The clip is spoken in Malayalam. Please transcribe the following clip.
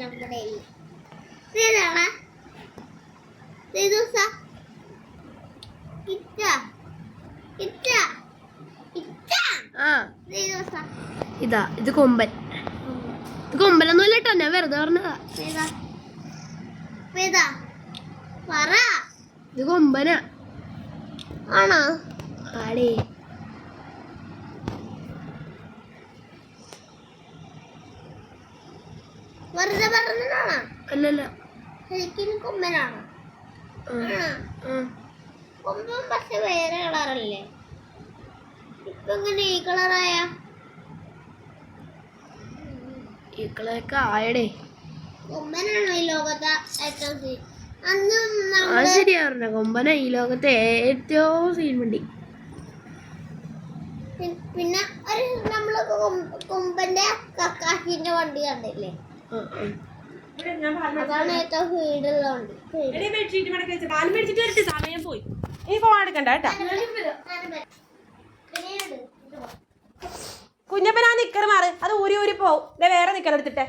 നമ്മുടെ ഇതാണ് ഇതാ ഇത് കൊമ്പൻ. ഇത് കൊമ്പനൊന്നുമല്ല കേട്ടോ, ഞാൻ വെറുതെ പറഞ്ഞതാ. ഇത് കൊമ്പനാ. ആണോ? ആടേ. വെറുതെ പറഞ്ഞതാണോ? അല്ലല്ല, ശരിക്കും കൊമ്പനാണോ? കൊമ്പൻ പക്ഷെ വേറെ കളറല്ലേ, ഇപ്പൊ എങ്ങനെ ഈ കളറായ? ഈ കളറൊക്കെ ആയടേ. കൊമ്പനാണോ ഈ ലോകത്തെ ഏറ്റവും അന്ന് ശരിയാ പറഞ്ഞ, കൊമ്പന ഈ ലോകത്തെ ഏറ്റവും സീൻവണ്ടി. പിന്നെ ഒരു നമ്മള് കൊമ്പന്റെ കക്കാശിന്റെ വണ്ടി കണ്ടില്ലേ, അതാണ് ഏറ്റവും സ്പീഡുള്ള വണ്ടി. സമയം പോയി, ഈ ഫോൺ എടുക്കണ്ട കേട്ടാ. കുഞ്ഞപ്പനാ നിക്കർ മാറ്, അത് ഊരി ഊരി പോവും. വേറെ നിക്കർ എടുത്തിട്ടെ.